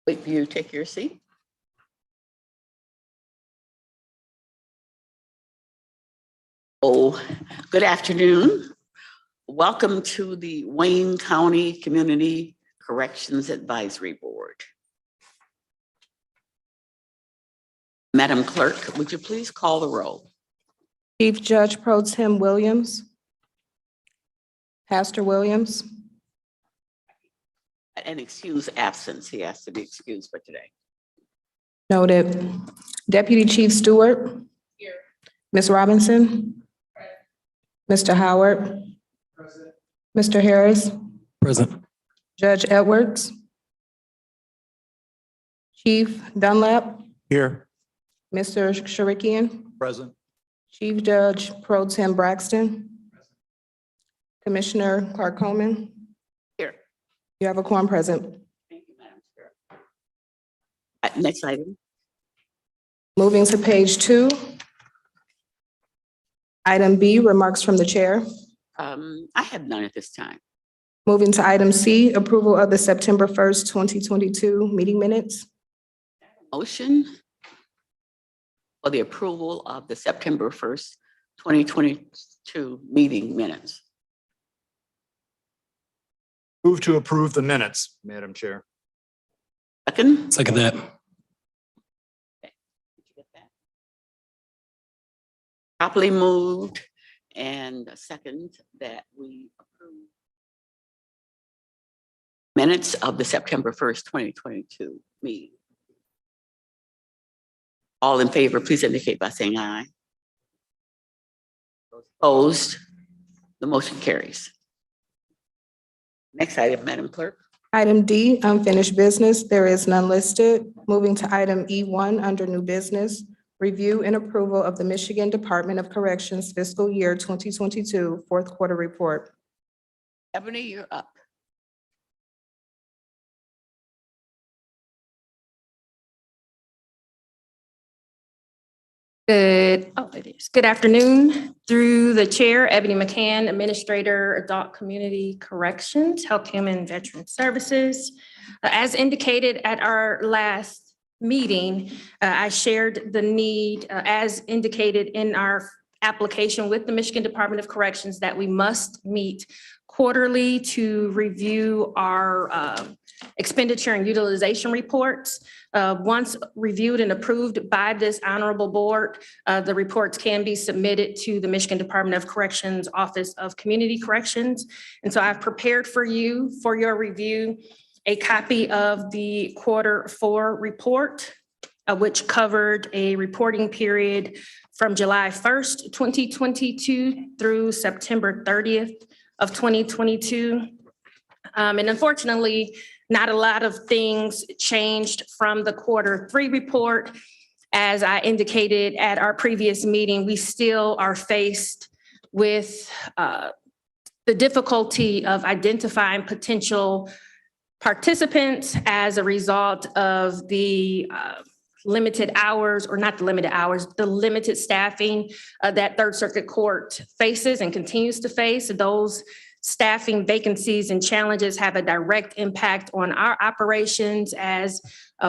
Wait for you to take your seat. Oh, good afternoon. Welcome to the Wayne County Community Corrections Advisory Board. Madam Clerk, would you please call the roll? Chief Judge Pro Tem Williams. Pastor Williams. And excuse absence. He has to be excused for today. Noted. Deputy Chief Stewart. Here. Ms. Robinson. Mr. Howard. Present. Mr. Harris. Present. Judge Edwards. Chief Dunlap. Here. Mr. Sharikian. Present. Chief Judge Pro Tem Braxton. Commissioner Clark Coleman. Here. You have a quorum present. Thank you, Madam Chair. Next item. Moving to page 2. Item B, remarks from the chair. I have none at this time. Moving to item C, approval of the September 1st, 2022 meeting minutes. Motion for the approval of the September 1st, 2022 meeting minutes. Move to approve the minutes, Madam Chair. Second? Second that. Did you get that? Properly moved and a second that we approve minutes of the September 1st, 2022 meeting. All in favor, please indicate by saying aye. Those opposed, the motion carries. Next item, Madam Clerk. Item D, unfinished business. There is none listed. Moving to item E1 under new business, review and approval of the Michigan Department of Corrections fiscal year 2022 fourth quarter report. Ebony, you're up. Good afternoon. Through the chair, Ebony McCann, Administrator, Adult Community Corrections, Health, Human and Veteran Services. As indicated at our last meeting, I shared the need, as indicated in our application with the Michigan Department of Corrections, that we must meet quarterly to review our expenditure and utilization reports. Once reviewed and approved by this honorable board, the reports can be submitted to the Michigan Department of Corrections Office of Community Corrections. And so I've prepared for you, for your review, a copy of the Q4 report, which covered a reporting period from July 1st, 2022 through September 30th of 2022. And unfortunately, not a lot of things changed from the Q3 report. As I indicated at our previous meeting, we still are faced with the difficulty of identifying potential participants as a result of the limited hours, or not the limited hours, the limited staffing that Third Circuit Court faces and continues to face. Those staffing vacancies and challenges have a direct impact on our operations as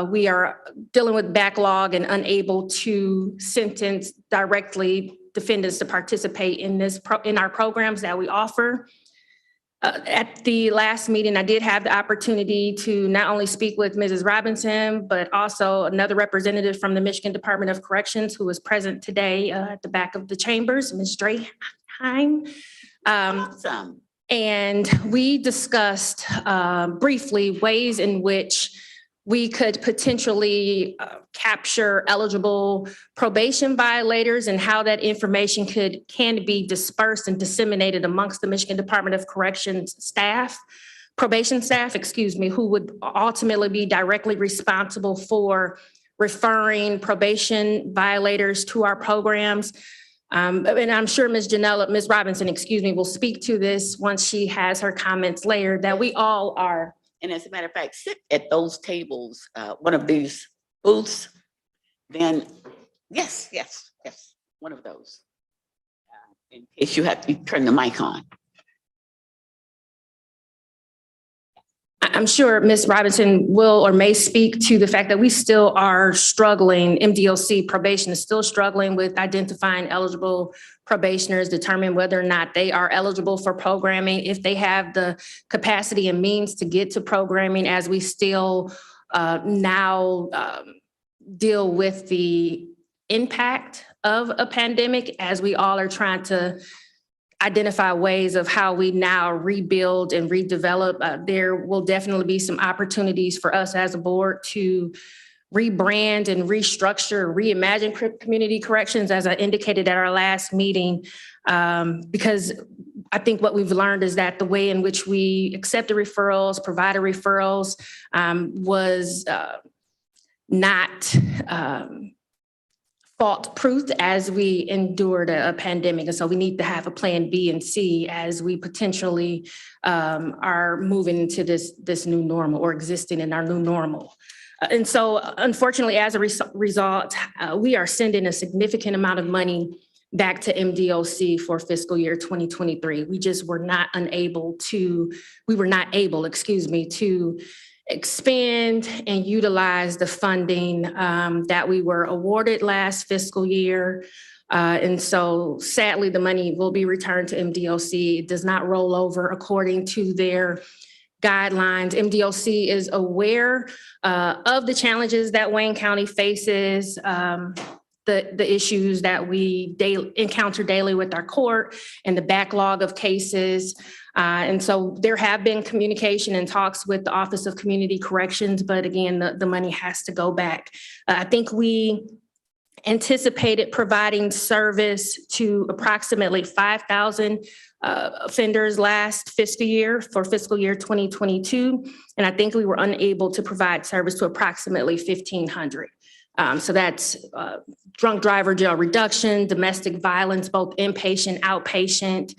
we are dealing with backlog and unable to sentence directly defendants to participate in in our programs that we offer. At the last meeting, I did have the opportunity to not only speak with Mrs. Robinson, but also another representative from the Michigan Department of Corrections who is present today at the back of the chambers, Ms. Draheim. Awesome. And we discussed briefly ways in which we could potentially capture eligible probation violators and how that information can be dispersed and disseminated amongst the Michigan Department of Corrections staff, probation staff, who would ultimately be directly responsible for referring probation violators to our programs. And I'm sure Ms. Robinson, will speak to this once she has her comments later, that we all are. And as a matter of fact, sit at those tables, one of these booths, then yes, one of those. In case you have to turn the mic on. I'm sure Ms. Robinson will or may speak to the fact that we still are struggling, MDOC probation is still struggling with identifying eligible probationers, determine whether or not they are eligible for programming, if they have the capacity and means to get to programming, as we still now deal with the impact of a pandemic, as we all are trying to identify ways of how we now rebuild and redevelop. There will definitely be some opportunities for us as a board to rebrand and restructure, reimagine community corrections, as I indicated at our last meeting, because I think what we've learned is that the way in which we accepted referrals, provided referrals, was not fault-proof as we endured a pandemic. And so we need to have a plan B and C as we potentially are moving into this new normal, or existing in our new normal. And so unfortunately, as a result, we are sending a significant amount of money back to MDOC for fiscal year 2023. We just were not able, to expand and utilize the funding that we were awarded last fiscal year. And so sadly, the money will be returned to MDOC. It does not roll over according to their guidelines. MDOC is aware of the challenges that Wayne County faces, the issues that we encounter daily with our court, and the backlog of cases. And so there have been communication and talks with the Office of Community Corrections, but again, the money has to go back. I think we anticipated providing service to approximately 5,000 offenders last fiscal year, for fiscal year 2022. And I think we were unable to provide service to approximately 1,500. So that's drunk driver jail reduction, domestic violence, both inpatient, outpatient,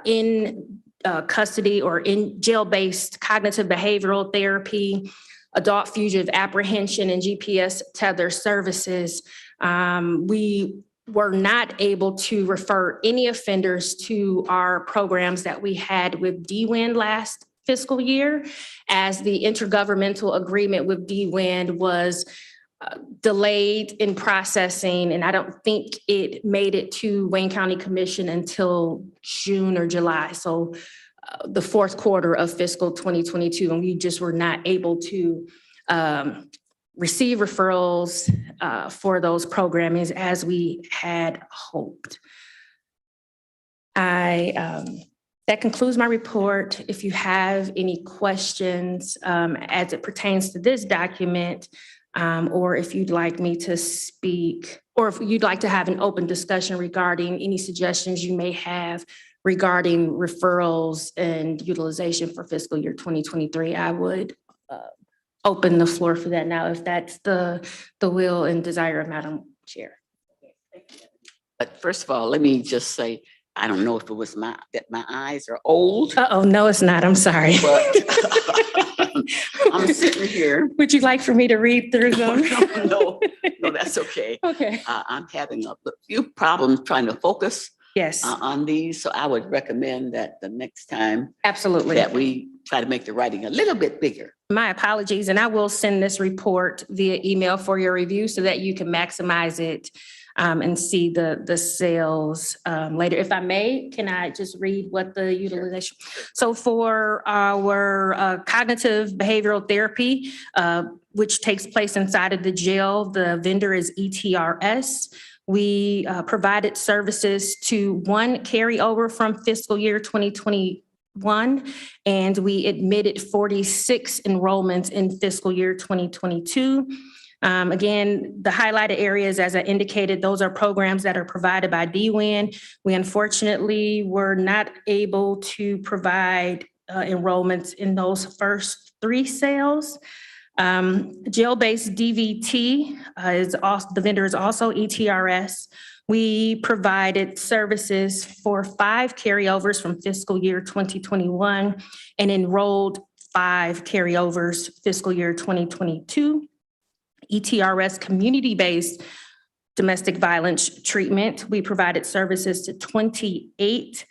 in custody or in jail-based cognitive behavioral therapy, adult fugitive apprehension, and GPS tether services. We were not able to refer any offenders to our programs that we had with DWIN last fiscal year, as the intergovernmental agreement with DWIN was delayed in processing, and I don't think it made it to Wayne County Commission until June or July. So the fourth quarter of fiscal 2022, and we just were not able to receive referrals for those programmings as we had hoped. That concludes my report. If you have any questions as it pertains to this document, or if you'd like me to speak, or if you'd like to have an open discussion regarding any suggestions you may have regarding referrals and utilization for fiscal year 2023, I would open the floor for that now, if that's the will and desire of Madam Chair. But first of all, let me just say, I don't know if it was my eyes are old, Uh-oh, no, it's not. I'm sorry. but I'm sitting here. Would you like for me to read through them? No, that's okay. Okay. I'm having a few problems trying to focus Yes, on these, so I would recommend that the next time absolutely. that we try to make the writing a little bit bigger. My apologies, and I will send this report via email for your review so that you can maximize it and see the sales later. If I may, can I just read what the utilization? So for our cognitive behavioral therapy, which takes place inside of the jail, the vendor is ETRS. We provided services to one carryover from fiscal year 2021, and we admitted 46 enrollments in fiscal year 2022. Again, the highlighted areas, as I indicated, those are programs that are provided by DWIN. We unfortunately were not able to provide enrollments in those first three sales. Jail-based DVT is also, the vendor is also ETRS. We provided services for 5 carryovers from fiscal year 2021 and enrolled 5 carryovers fiscal year 2022. ETRS community-based domestic violence treatment, we provided services to 28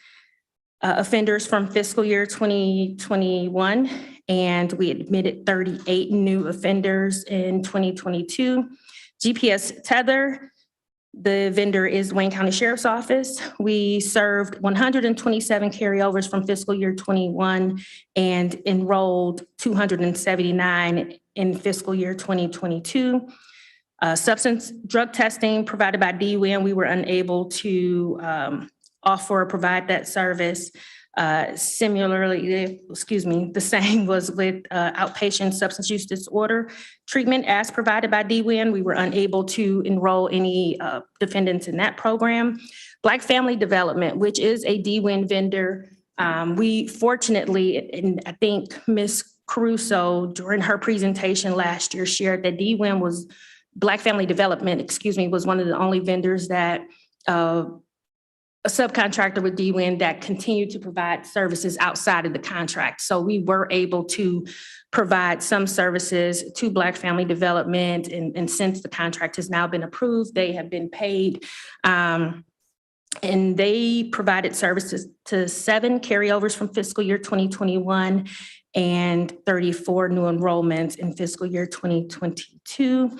offenders from fiscal year 2021, and we admitted 38 new offenders in 2022. GPS Tether, the vendor is Wayne County Sheriff's Office. We served 127 carryovers from fiscal year 21 and enrolled 279 in fiscal year 2022. Substance drug testing provided by DWIN, we were unable to offer or provide that service. Similarly, the same was with outpatient substance use disorder treatment as provided by DWIN. We were unable to enroll any defendants in that program. Black Family Development, which is a DWIN vendor, we fortunately, and I think Ms. Caruso during her presentation last year shared that DWIN was, Black Family Development, was one of the only vendors that a subcontractor with DWIN that continued to provide services outside of the contract. So we were able to provide some services to Black Family Development. And since the contract has now been approved, they have been paid. And they provided services to 7 carryovers from fiscal year 2021 and 34 new enrollments in fiscal year 2022.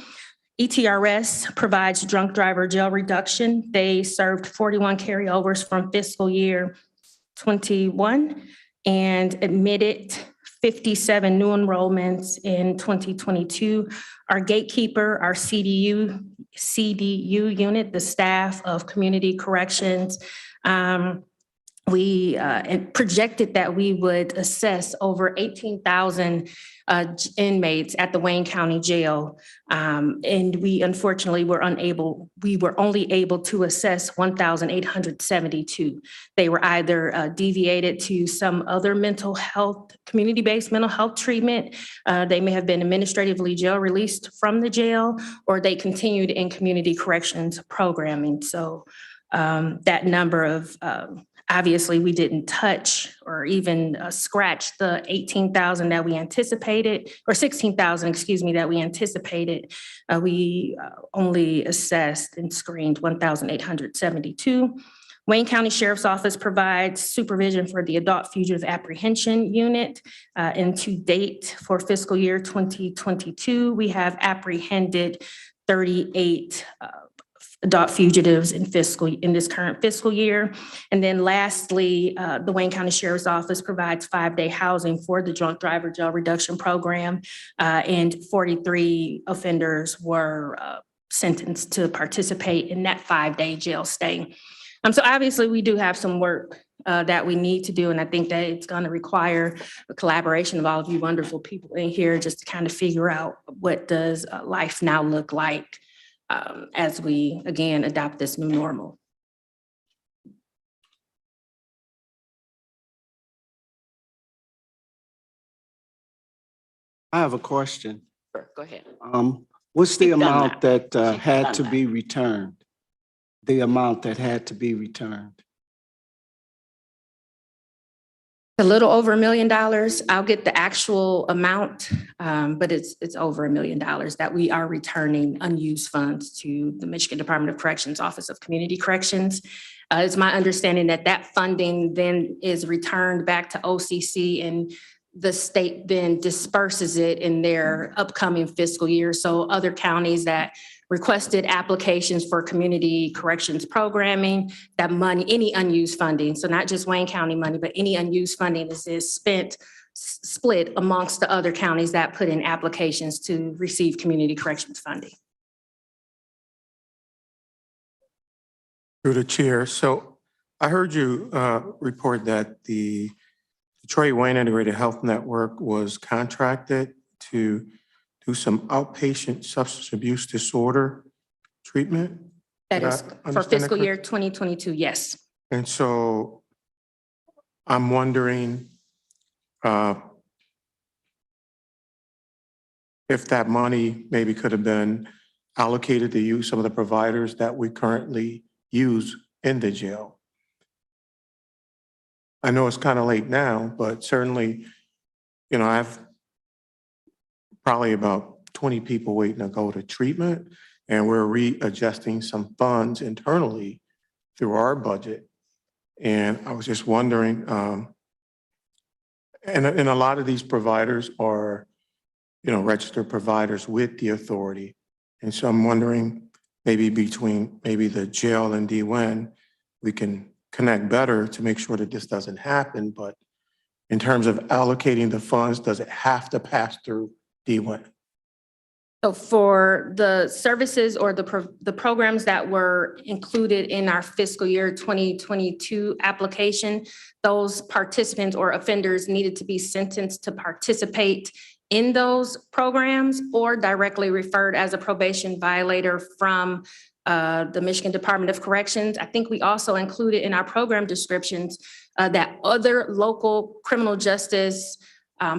ETRS provides drunk driver jail reduction. They served 41 carryovers from fiscal year 21 and admitted 57 new enrollments in 2022. Our gatekeeper, our CDU unit, the staff of community corrections, we projected that we would assess over 18,000 inmates at the Wayne County Jail. And we unfortunately were only able to assess 1,872. They were either deviated to some other mental health, community-based mental health treatment. They may have been administratively jail released from the jail, or they continued in community corrections programming. So that number of obviously, we didn't touch or even scratch the 18,000 that we anticipated, or 16,000, that we anticipated. We only assessed and screened 1,872. Wayne County Sheriff's Office provides supervision for the Adult Fugitive Apprehension Unit. And to date, for fiscal year 2022, we have apprehended 38 adult fugitives in this current fiscal year. And then lastly, the Wayne County Sheriff's Office provides 5-day housing for the drunk driver jail reduction program. And 43 offenders were sentenced to participate in that 5-day jail stay. So obviously we do have some work that we need to do. And I think that it's going to require a collaboration of all of you wonderful people in here just to kind of figure out what does life now look like as we, again, adopt this new normal. I have a question. Sure, go ahead. What's the She's done amount that She's had done to that. be returned? The amount that had to be returned? A little over $1 million. I'll get the actual amount, but it's over $1 million that we are returning unused funds to the Michigan Department of Corrections Office of Community Corrections. It's my understanding that that funding then is returned back to OCC, and the state then disperses it in their upcoming fiscal year. So other counties that requested applications for community corrections programming, that money, any unused funding, so not just Wayne County money, but any unused funding is split amongst the other counties that put in applications to receive community corrections funding. Through the chair. So I heard you report that the Detroit Wayne Integrated Health Network was contracted to do some outpatient substance abuse disorder treatment. That Did I is for understand fiscal that year 2022, yes. And so I'm wondering if that money maybe could have been allocated to use some of the providers that we currently use in the jail. I know it's kind of late now, but certainly, you know, I've probably about 20 people waiting to go to treatment, and we're readjusting some funds internally through our budget And I was just wondering, and a lot of these providers are, registered providers with the authority. And so I'm wondering, maybe between the jail and DWIN, we can connect better to make sure that this doesn't happen. But in terms of allocating the funds, does it have to pass through DWIN? So for the services or the programs that were included in our fiscal year 2022 application, those participants or offenders needed to be sentenced to participate in those programs or directly referred as a probation violator from the Michigan Department of Corrections. I think we also included in our program descriptions that other local criminal justice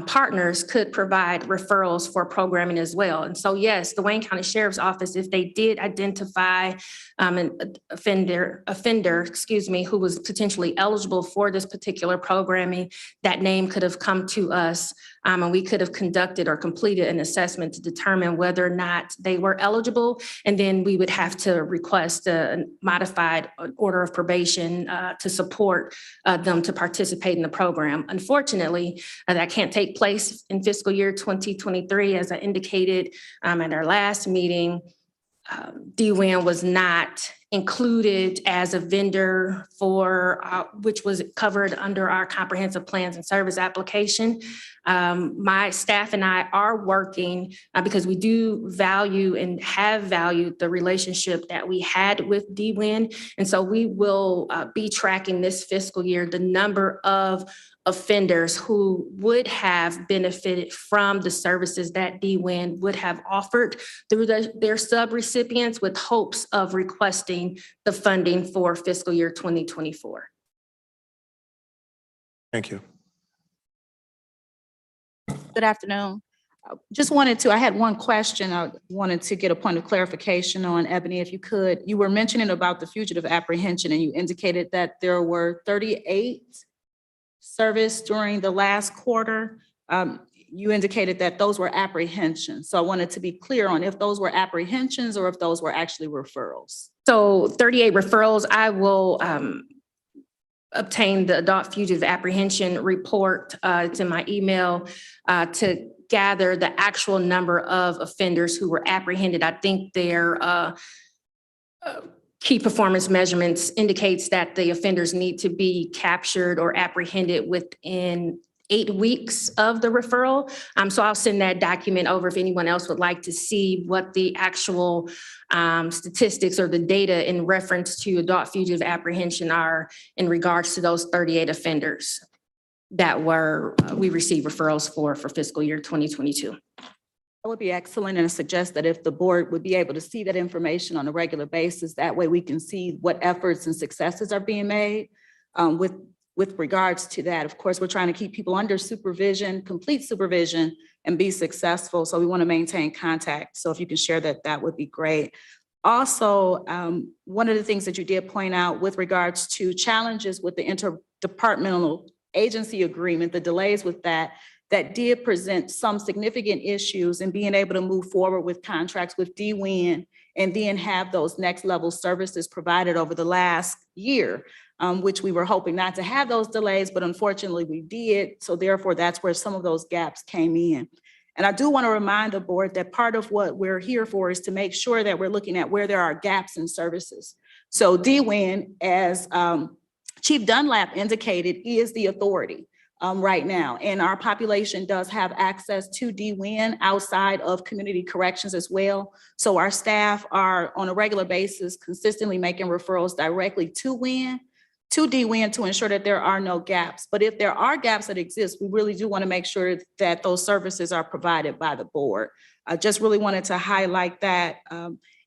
partners could provide referrals for programming as well. And so, yes, the Wayne County Sheriff's Office, if they did identify an offender, who was potentially eligible for this particular programming, that name could have come to us and we could have conducted or completed an assessment to determine whether or not they were eligible. And then we would have to request a modified order of probation to support them to participate in the program. Unfortunately, that can't take place in fiscal year 2023. As I indicated at our last meeting, DWIN was not included as a vendor for which was covered under our comprehensive plans and service application. My staff and I are working because we do value and have valued the relationship that we had with DWIN. And so we will be tracking this fiscal year the number of offenders who would have benefited from the services that DWIN would have offered through their sub-recipients, with hopes of requesting the funding for fiscal year 2024. Thank you. Good afternoon. I had one question. I wanted to get a point of clarification on, Ebony, if you could. You were mentioning about the fugitive apprehension, and you indicated that there were 38 service during the last quarter. You indicated that those were apprehensions. So I wanted to be clear on if those were apprehensions or if those were actually referrals. So 38 referrals. I will obtain the adult fugitive apprehension report. It's in my email to gather the actual number of offenders who were apprehended. I think their key performance measurements indicates that the offenders need to be captured or apprehended within 8 weeks of the referral. So I'll send that document over if anyone else would like to see what the actual statistics or the data in reference to adult fugitive apprehension are in regards to those 38 offenders that we received referrals for fiscal year 2022. That would be excellent, and I suggest that if the board would be able to see that information on a regular basis, that way we can see what efforts and successes are being made with regards to that. Of course, we're trying to keep people under supervision, complete supervision, and be successful. So we want to maintain contact. So if you can share that, that would be great. Also, one of the things that you did point out with regards to challenges with the interdepartmental agency agreement, the delays with that did present some significant issues in being able to move forward with contracts with DWIN and then have those next level services provided over the last year, which we were hoping not to have those delays, but unfortunately we did. So therefore, that's where some of those gaps came in. And I do want to remind the board that part of what we're here for is to make sure that we're looking at where there are gaps in services. So DWIN, as Chief Dunlap indicated, is the authority right now. And our population does have access to DWIN outside of community corrections as well. So our staff are on a regular basis consistently making referrals directly to DWIN to ensure that there are no gaps. But if there are gaps that exist, we really do want to make sure that those services are provided by the board. I just really wanted to highlight that.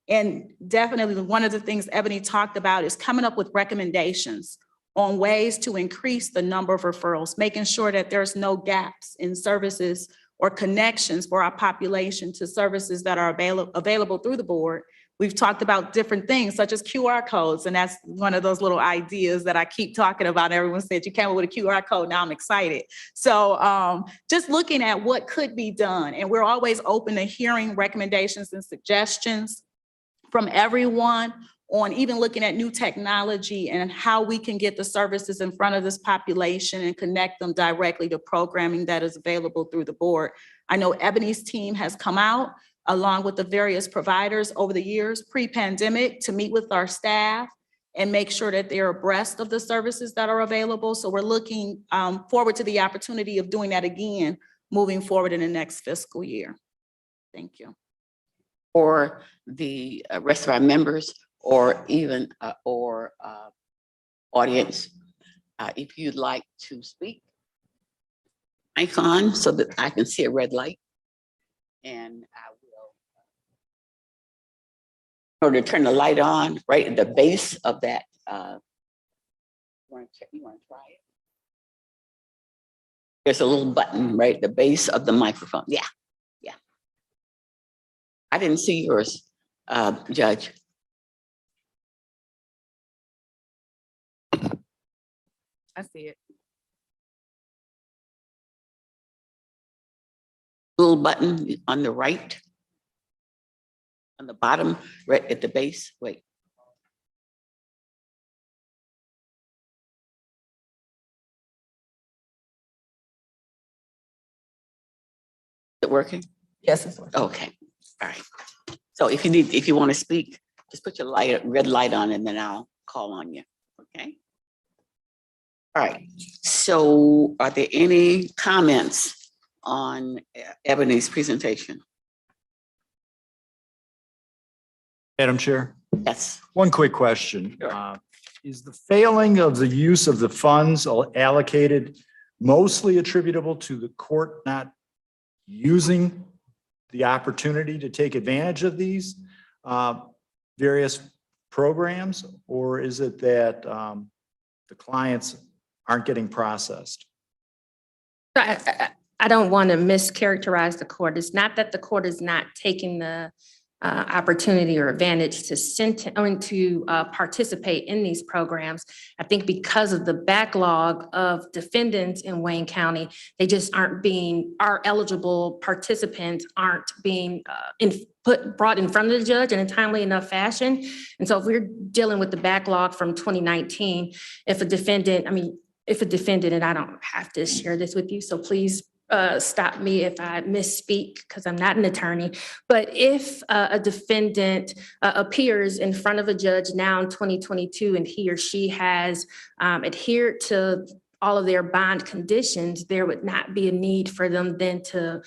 And definitely one of the things Ebony talked about is coming up with recommendations on ways to increase the number of referrals, making sure that there's no gaps in services or connections for our population to services that are available through the board. We've talked about different things such as QR codes, and that's one of those little ideas that I keep talking about. Everyone said you came up with a QR code, now I'm excited. So just looking at what could be done, and we're always open to hearing recommendations and suggestions from everyone on even looking at new technology and how we can get the services in front of this population and connect them directly to programming that is available through the board. I know Ebony's team has come out along with the various providers over the years, pre-pandemic, to meet with our staff and make sure that they're abreast of the services that are available. So we're looking forward to the opportunity of doing that again, moving forward in the next fiscal year. Thank you. Or the rest of our members, or even, audience, if you'd like to speak, icon so that I can see a red light. And I will, in order to turn the light on, right at the base of that, you wanna try it? There's a little button right at the base of the microphone. Yeah, yeah. I didn't see yours, Judge. I see it. Little button on the right, on the bottom, right at the base. Wait. Is it working? Yes, it's working. Okay, all right. So if you want to speak, just put your red light on and then I'll call on you, okay? All right, so are there any comments on Ebony's presentation? Madam Chair, Yes. one quick question. Sure. Is the failing of the use of the funds allocated mostly attributable to the court not using the opportunity to take advantage of these various programs? Or is it that the clients aren't getting processed? I don't want to mischaracterize the court. It's not that the court is not taking the opportunity or advantage to participate in these programs. I think because of the backlog of defendants in Wayne County, they just our eligible participants aren't being brought in front of the judge in a timely enough fashion. And so if we're dealing with the backlog from 2019, if a defendant, and I don't have to share this with you, so please stop me if I misspeak because I'm not an attorney. But if a defendant appears in front of a judge now in 2022 and he or she has adhered to all of their bond conditions, there would not be a need for them then to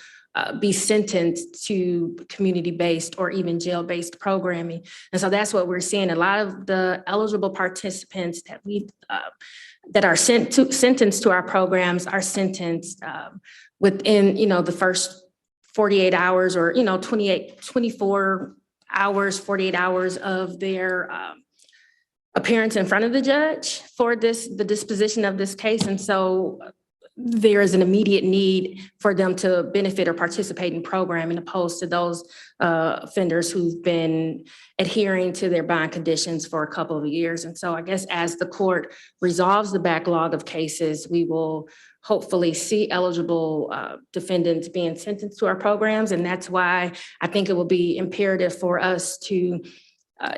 be sentenced to community-based or even jail-based programming. And so that's what we're seeing. A lot of the eligible participants that are sentenced to our programs are sentenced within, the first 48 hours or, 24 hours, 48 hours of their appearance in front of the judge for the disposition of this case. And so there is an immediate need for them to benefit or participate in programming opposed to those offenders who've been adhering to their bond conditions for a couple of years. And so I guess as the court resolves the backlog of cases, we will hopefully see eligible defendants being sentenced to our programs. And that's why I think it will be imperative for us to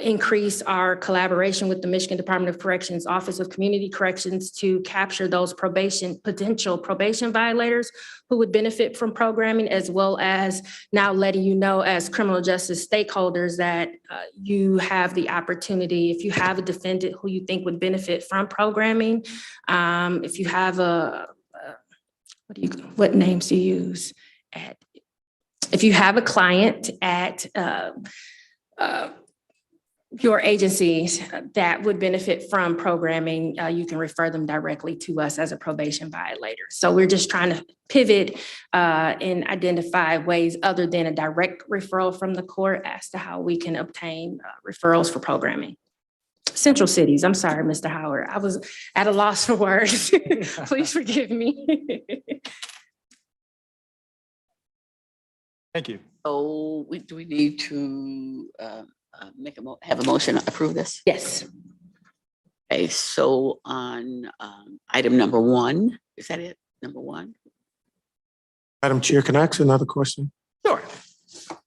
increase our collaboration with the Michigan Department of Corrections Office of Community Corrections to capture those potential probation violators who would benefit from programming, as well as now letting you know as criminal justice stakeholders that you have the opportunity, if you have a defendant who you think would benefit from programming, if you have what names do you use? If you have a client at your agencies that would benefit from programming, you can refer them directly to us as a probation violator. So we're just trying to pivot and identify ways other than a direct referral from the court as to how we can obtain referrals for programming. Central cities, I'm sorry, Mr. Howard. I was at a loss for words. Please forgive me. Thank you. So do we need to have a motion to approve this? Yes. Okay, so on item number 1, is that it? Number 1? Madam Chair, can I ask another question? Sure.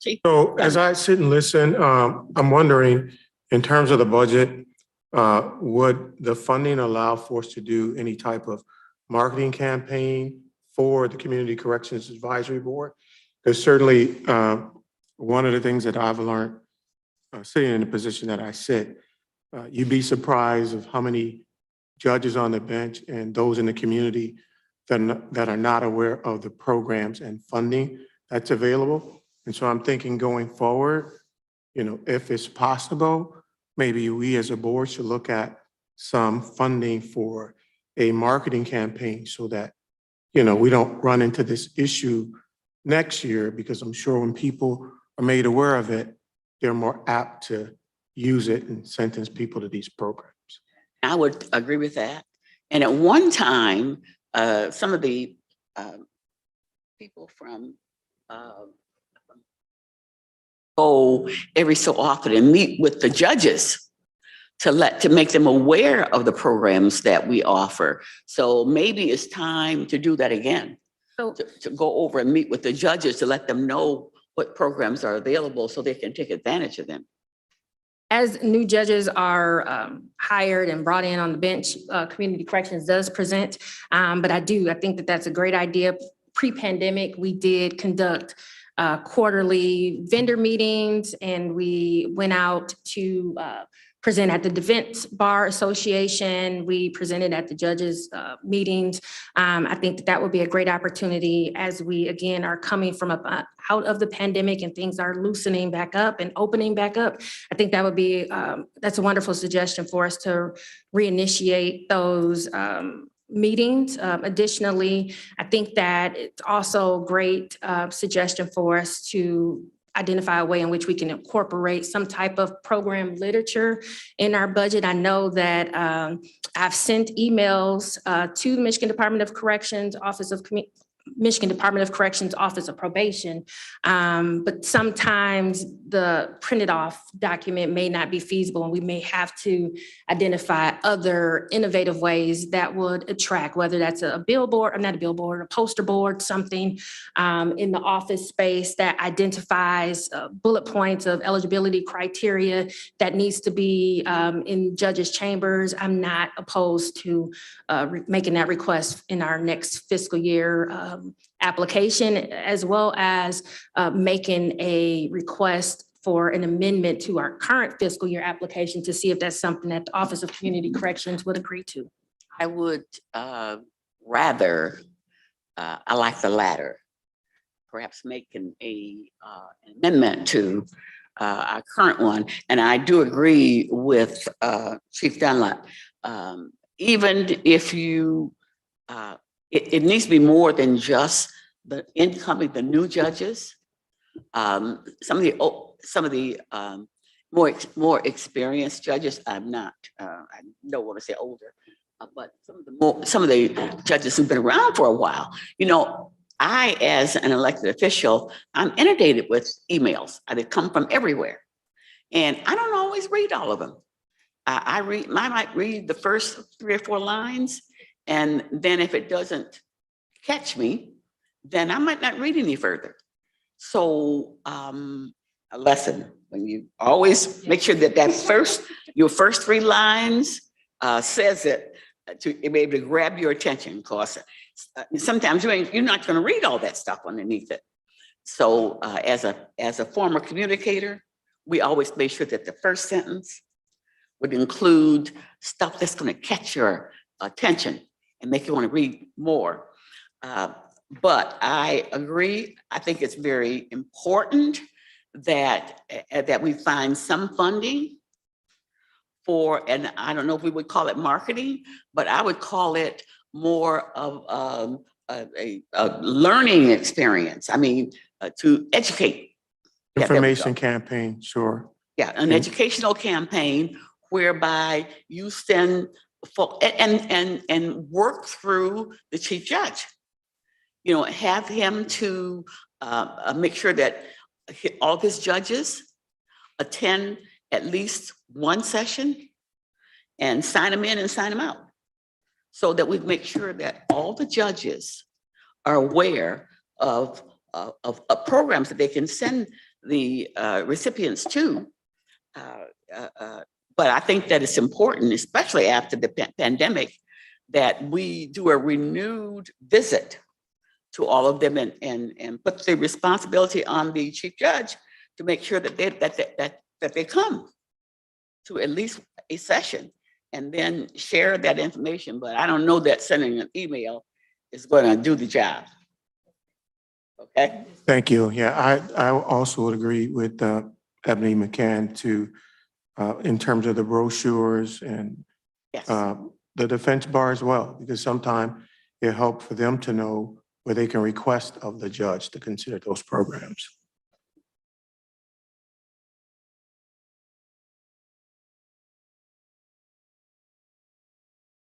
Chief. So as I sit and listen, I'm wondering In terms of the budget, would the funding allow for us to do any type of marketing campaign for the Community Corrections Advisory Board? Because certainly, one of the things that I've learned sitting in the position that I sit, you'd be surprised of how many judges on the bench and those in the community that are not aware of the programs and funding that's available. And so I'm thinking going forward, if it's possible, maybe we as a board should look at some funding for a marketing campaign so that, we don't run into this issue next year, because I'm sure when people are made aware of it, they're more apt to use it and sentence people to these programs. I would agree with that. And at one time, some of the people from go every so often and meet with the judges to make them aware of the programs that we offer. So maybe it's time to do that again. So To go over and meet with the judges to let them know what programs are available so they can take advantage of them. as new judges are hired and brought in on the bench, Community Corrections does present. But I think that that's a great idea. Pre-pandemic, we did conduct quarterly vendor meetings, and we went out to present at the Defense Bar Association. We presented at the judges' meetings. I think that that would be a great opportunity as we, again, are coming from out of the pandemic and things are loosening back up and opening back up. I think that would be, that's a wonderful suggestion for us to reinitiate those meetings. Additionally, I think that it's also a great suggestion for us to identify a way in which we can incorporate some type of program literature in our budget. I know that I've sent emails to the Michigan Department of Corrections, Michigan Department of Corrections Office of Probation, but sometimes the printed off document may not be feasible, and we may have to identify other innovative ways that would attract, whether that's a billboard, or not a billboard, a poster board, something in the office space that identifies bullet points of eligibility criteria that needs to be in judges' chambers. I'm not opposed to making that request in our next fiscal year application, as well as making a request for an amendment to our current fiscal year application to see if that's something that the Office of Community Corrections would agree to. I would rather, I like the latter, perhaps making an amendment to our current one. And I do agree with Chief Dunlap. Even if you, it needs to be more than just the the new judges. Some of the more experienced judges. I don't want to say older, but some of the judges who've been around for a while. I, as an elected official, I'm inundated with emails. They come from everywhere, and I don't always read all of them. I might read the first 3 or 4 lines, and then if it doesn't catch me, then I might not read any further. So a lesson, when you always make sure that your first 3 lines says it to be able to grab your attention, because sometimes you're not going to read all that stuff underneath it. So as a former communicator, we always make sure that the first sentence would include stuff that's going to catch your attention and make you want to read more. But I agree. I think it's very important that we find some funding for, and I don't know if we would call it marketing, but I would call it more of a learning experience. I mean, to educate. Information campaign, sure. Yeah, an educational campaign whereby you send folk and work through the chief judge. Have him to make sure that all of his judges attend at least one session and sign them in and sign them out, so that we make sure that all the judges are aware of programs that they can send the recipients to But I think that it's important, especially after the pandemic, that we do a renewed visit to all of them and put the responsibility on the chief judge to make sure that they come to at least a session and then share that information. But I don't know that sending an email is going to do the job. Okay. Thank you. Yeah, I also would agree with Ebony McCann to, in terms of the brochures and Yes. the defense bar as well, because sometimes it helps for them to know where they can request of the judge to consider those programs.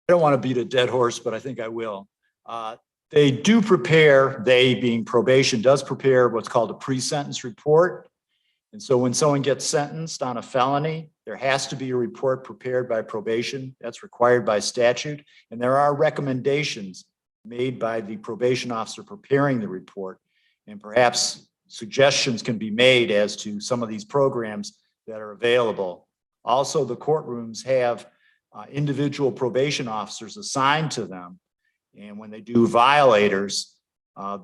I don't want to beat a dead horse, but I think I will. They do prepare, they being probation, does prepare what's called a pre-sentence report. And so when someone gets sentenced on a felony, there has to be a report prepared by probation. That's required by statute. And there are recommendations made by the probation officer preparing the report. And perhaps suggestions can be made as to some of these programs that are available. Also, the courtrooms have individual probation officers assigned to them. And when they do violators,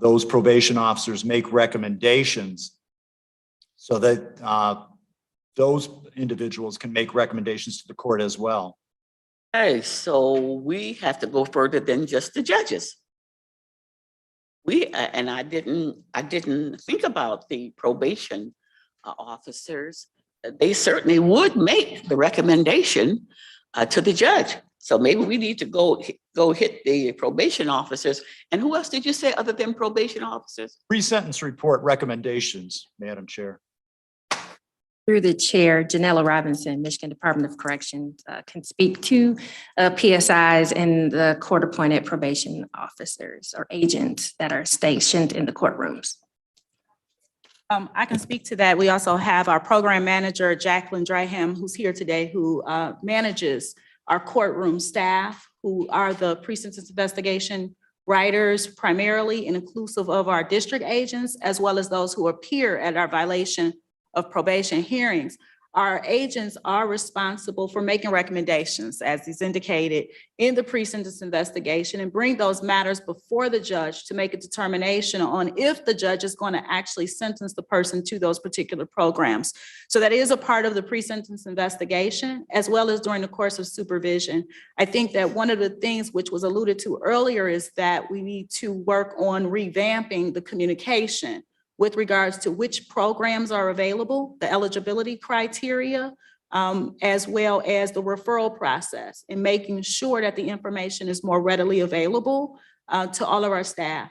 those probation officers make recommendations so that those individuals can make recommendations to the court as well. Okay, so we have to go further than just the judges. And I didn't think about the probation officers. They certainly would make the recommendation to the judge. So maybe we need to go hit the probation officers. And who else did you say other than probation officers? Pre-sentence report recommendations, Madam Chair. Through the chair, Janella Robinson, Michigan Department of Corrections, can speak to PSIs and the court-appointed probation officers or agents that are stationed in the courtrooms. I can speak to that. We also have our program manager, Jacqueline Draham, who's here today, who manages our courtroom staff, who are the pre-sentence investigation writers primarily and inclusive of our district agents, as well as those who appear at our violation of probation hearings. Our agents are responsible for making recommendations, as is indicated in the pre-sentence investigation, and bring those matters before the judge to make a determination on if the judge is going to actually sentence the person to those particular programs. So that is a part of the pre-sentence investigation, as well as during the course of supervision. I think that one of the things which was alluded to earlier is that we need to work on revamping the communication with regards to which programs are available, the eligibility criteria, as well as the referral process, and making sure that the information is more readily available to all of our staff.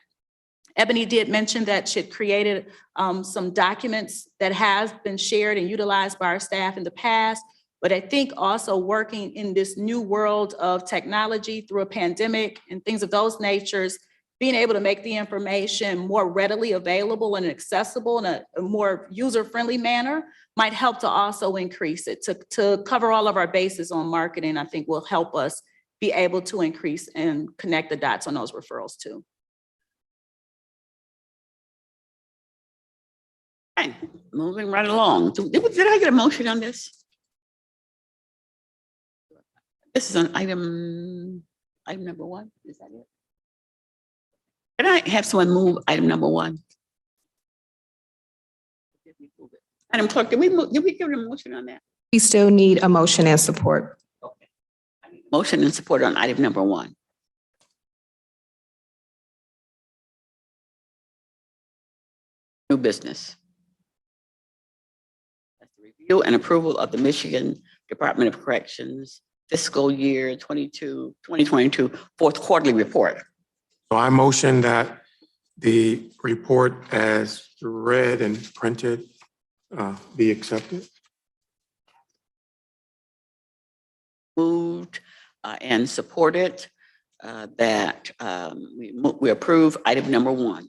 Ebony did mention that she had created some documents that has been shared and utilized by our staff in the past, but I think also working in this new world of technology through a pandemic and things of those natures, being able to make the information more readily available and accessible in a more user-friendly manner might help to also increase it. To cover all of our bases on marketing, I think will help us be able to increase and connect the dots on those referrals too. Okay, moving right along. Did I get a motion on this? This is on item number 1, is that it? Can I have someone move item number 1? Madam Clerk, did we give a motion on that? We still need a motion and support. Okay. Motion and support on item number 1. New business. That's the review and approval of the Michigan Department of Corrections fiscal year 2022 fourth quarterly report. So I motion that the report as read and printed be accepted. Moved and supported that we approve item number 1.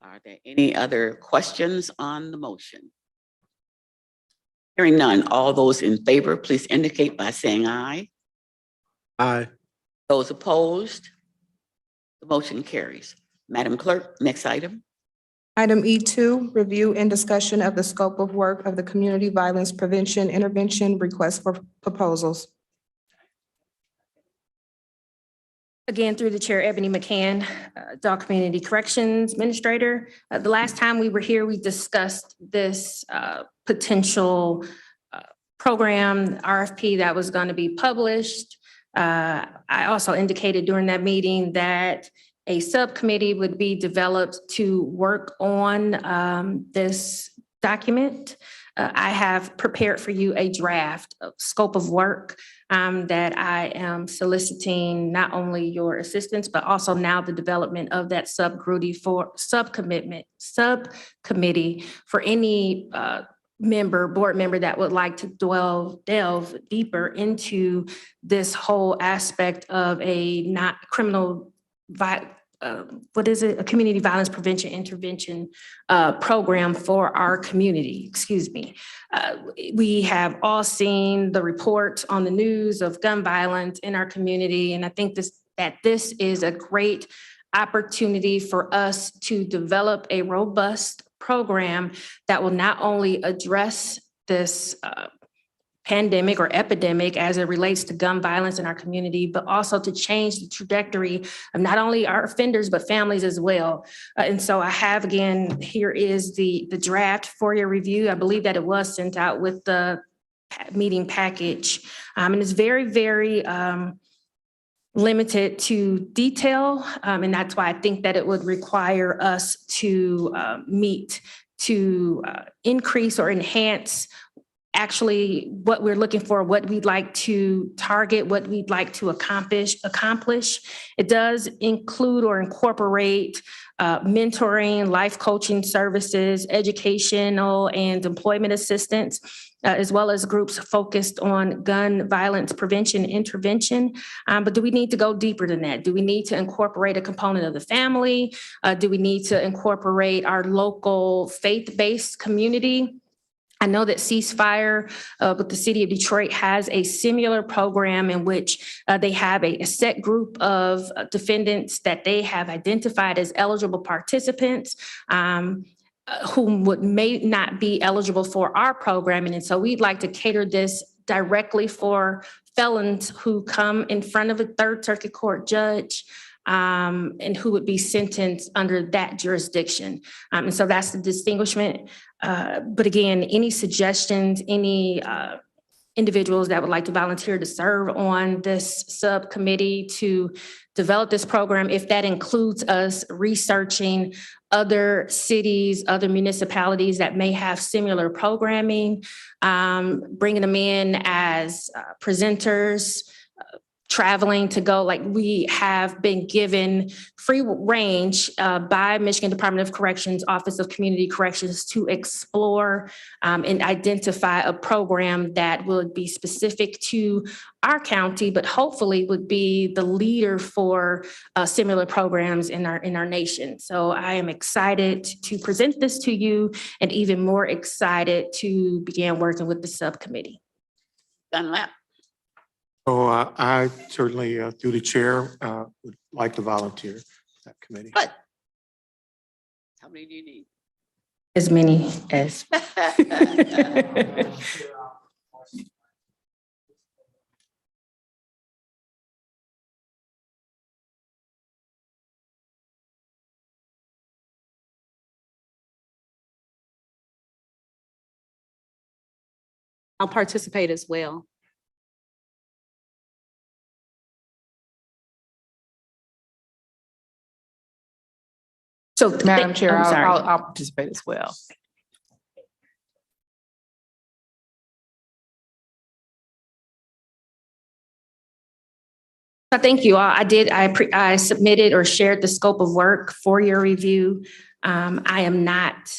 Are there any other questions on the motion? Hearing none, all those in favor, please indicate by saying aye. Aye. Those opposed? The motion carries. Madam Clerk, next item. Item E2, review and discussion of the scope of work of the Community Violence Prevention Intervention Request for Proposals. Again, through the chair, Ebony McCann, Adult Community Corrections Administrator. The last time we were here, we discussed this potential program, RFP that was going to be published. I also indicated during that meeting that a subcommittee would be developed to work on this document. I have prepared for you a draft of scope of work that I am soliciting not only your assistance, but also now the development of that subcommittee for any board member that would like to delve deeper into this whole aspect of a not criminal a community violence prevention intervention program for our community, excuse me. We have all seen the reports on the news of gun violence in our community, and I think that this is a great opportunity for us to develop a robust program that will not only address this pandemic or epidemic as it relates to gun violence in our community, but also to change the trajectory of not only our offenders, but families as well. And so I have, again, here is the draft for your review. I believe that it was sent out with the meeting package. And it's very, very limited to detail. And that's why I think that it would require us to meet to increase or enhance actually what we're looking for, what we'd like to target, what we'd like to accomplish. It does include or incorporate mentoring, life coaching services, educational and employment assistance, as well as groups focused on gun violence prevention intervention. But do we need to go deeper than that? Do we need to incorporate a component of the family? Do we need to incorporate our local faith-based community? I know that Ceasefire with the city of Detroit has a similar program in which they have a set group of defendants that they have identified as eligible participants who may not be eligible for our programming. And so we'd like to cater this directly for felons who come in front of a Third Circuit Court judge and who would be sentenced under that jurisdiction. And so that's the distinguishment. But again, any suggestions, any individuals that would like to volunteer to serve on this subcommittee to develop this program, if that includes us researching other cities, other municipalities that may have similar programming, bringing them in as presenters, traveling to go, like we have been given free range by Michigan Department of Corrections, Office of Community Corrections to explore and identify a program that would be specific to our county, but hopefully would be the leader for similar programs in our nation. So I am excited to present this to you and even more excited to begin working with the subcommittee. Dunlap. So I certainly, through the chair, would like to volunteer for that committee. Good. How many do you need? As many as. I'll participate as well. So, Madam Chair, I'm sorry. I'll participate as well. Thank you all. I submitted or shared the scope of work for your review. I am not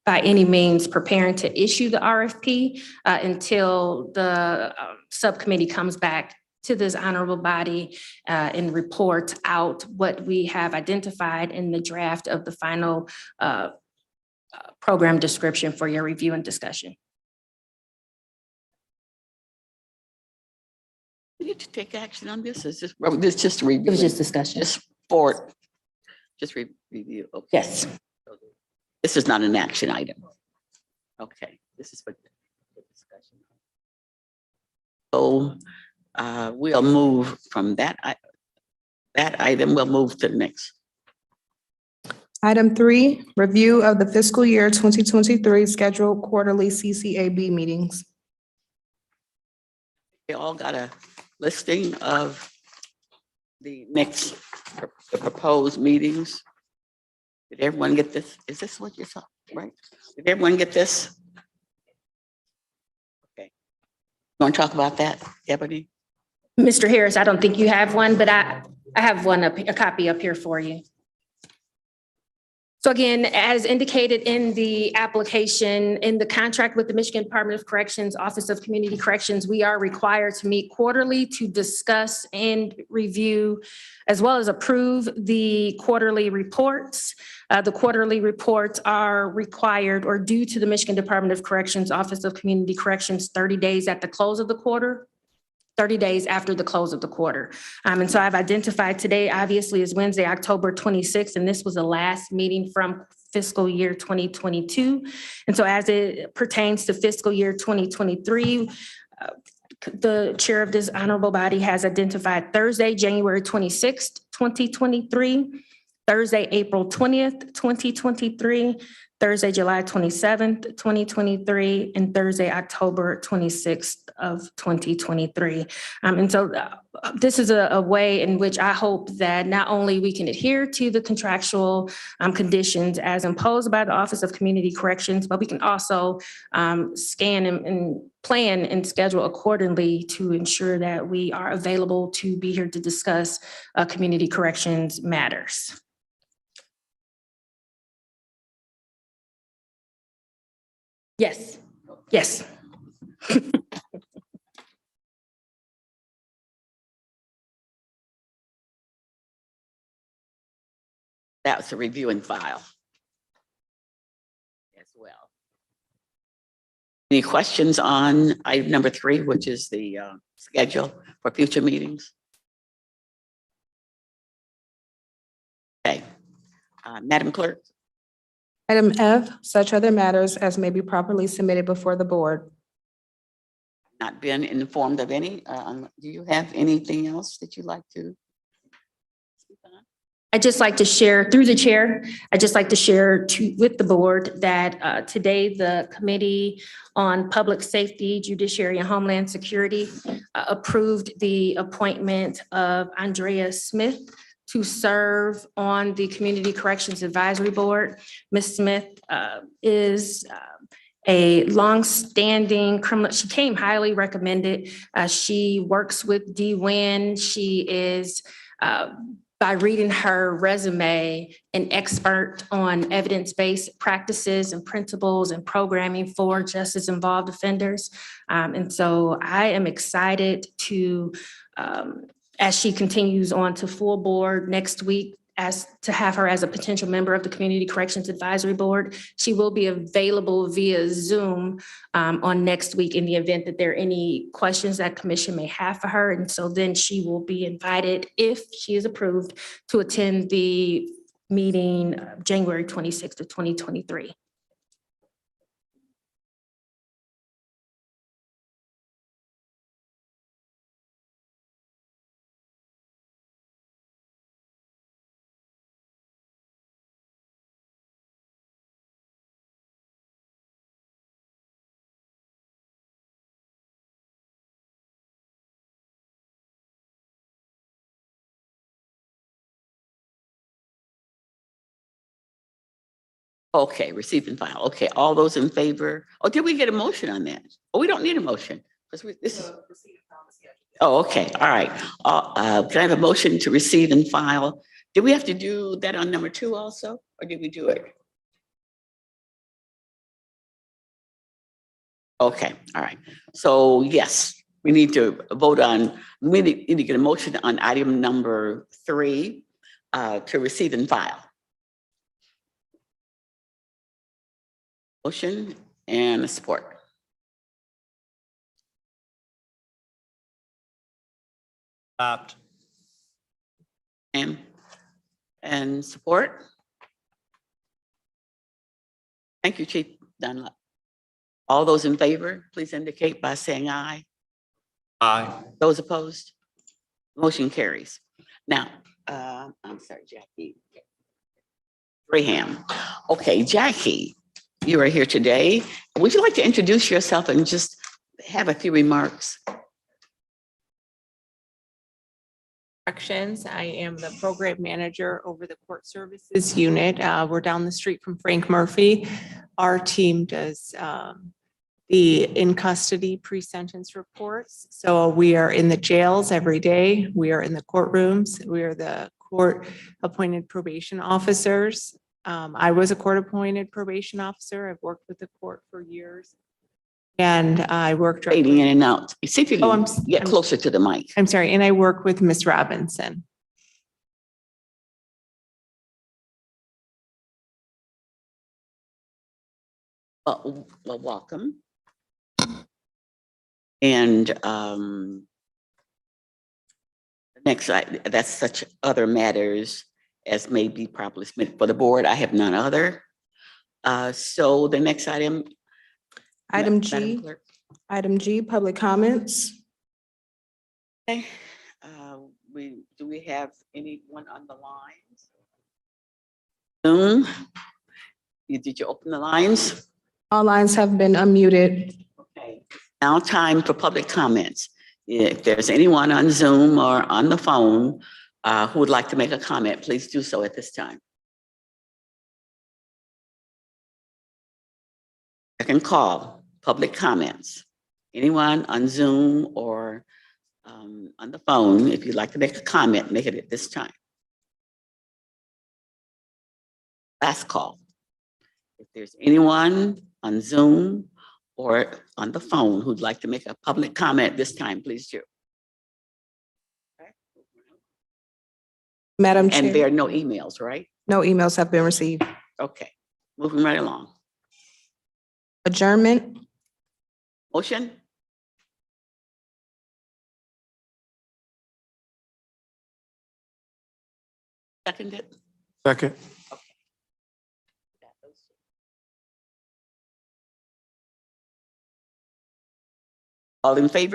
by any means preparing to issue the RFP until the subcommittee comes back to this honorable body and report out what we have identified in the draft of the final program description for your review and discussion. We need to take action on this. It's just a review. It was just discussion. Just for, just review. Okay. Yes. This is not an action item. Okay, this is for discussion. So we'll move from that item, we'll move to the next. Item 3, review of the fiscal year 2023 scheduled quarterly CCAB meetings. They all got a listing of the next the proposed meetings. Did everyone get this? Is this what you saw, right? Did everyone get this? Okay. You want to talk about that, Ebony? Mr. Harris, I don't think you have one, but I have one a copy up here for you. So again, as indicated in the application, in the contract with the Michigan Department of Corrections, Office of Community Corrections, we are required to meet quarterly to discuss and review, as well as approve the quarterly reports. The quarterly reports are required or due to the Michigan Department of Corrections, Office of Community Corrections, 30 days at the close of the quarter. 30 days after the close of the quarter. And so I've identified today, obviously, is Wednesday, October 26th, and this was the last meeting from fiscal year 2022. And so as it pertains to fiscal year 2023, the chair of this honorable body has identified Thursday, January 26th, 2023, Thursday, April 20th, 2023, Thursday, July 27th, 2023, and Thursday, October 26th of 2023. And so this is a way in which I hope that not only we can adhere to the contractual conditions as imposed by the Office of Community Corrections, but we can also scan and plan and schedule accordingly to ensure that we are available to be here to discuss community corrections matters. Yes, yes. That was a review and file as well. Any questions on item number 3, which is the schedule for future meetings? Okay, Madam Clerk. Item F, such other matters as may be properly submitted before the board. Not been informed of any. Do you have anything else that you'd like to speak on? I'd just like to share through the chair, I'd just like to share with the board that today the Committee on Public Safety, Judiciary, and Homeland Security approved the appointment of Andrea Smith to serve on the Community Corrections Advisory Board. Ms. Smith is a longstanding criminal. She came highly recommended. She works with DWIN. She is, by reading her resume, an expert on evidence-based practices and principles and programming for justice-involved offenders. And so I am excited to, as she continues on to full board next week, as to have her as a potential member of the Community Corrections Advisory Board. She will be available via Zoom on next week in the event that there are any questions that commission may have for her. And so then she will be invited, if she is approved, to attend the meeting January 26th of 2023. Okay, receive and file. Okay, all those in favor? Oh, did we get a motion on that? Oh, we don't need a motion. Because this is. Oh, okay, all right. Can I have a motion to receive and file? Did we have to do that on number 2 also, or did we do it? Okay, all right. So yes, we need to vote on, we need to get a motion on item number 3 to receive and file. Motion and support. Adopt. And support. Thank you, Chief Dunlap. All those in favor, please indicate by saying aye. Aye. Those opposed? Motion carries. Now, I'm sorry, Jackie. Graham. Okay, Jackie, you are here today. Would you like to introduce yourself and just have a few remarks? Corrections. I am the program manager over the court services unit. We're down the street from Frank Murphy. Our team does the in custody pre-sentence reports. So we are in the jails every day. We are in the courtrooms. We are the court appointed probation officers. I was a court appointed probation officer. I've worked with the court for years. And I worked. Fading in and out. See if you Oh, can get I'm- closer to the mic. I'm sorry, and I work with Ms. Robinson. Well, welcome. And next, that's such other matters as may be properly submitted for the board. I have none other. So the next item. Item Madam G, Clerk. item G, public comments. Okay, do we have anyone on the lines? Zoom? Did you open the lines? All lines have been unmuted. Okay, now time for public comments. If there's anyone on Zoom or on the phone who would like to make a comment, please do so at this time. I can call public comments. Anyone on Zoom or on the phone, if you'd like to make a comment, make it at this time. Last call. If there's anyone on Zoom or on the phone who'd like to make a public comment this time, please do. Madam And there Chair, are no emails, right? no emails have been received. Okay, moving right along. Adjournment, Motion? Seconded? Second. All in favor?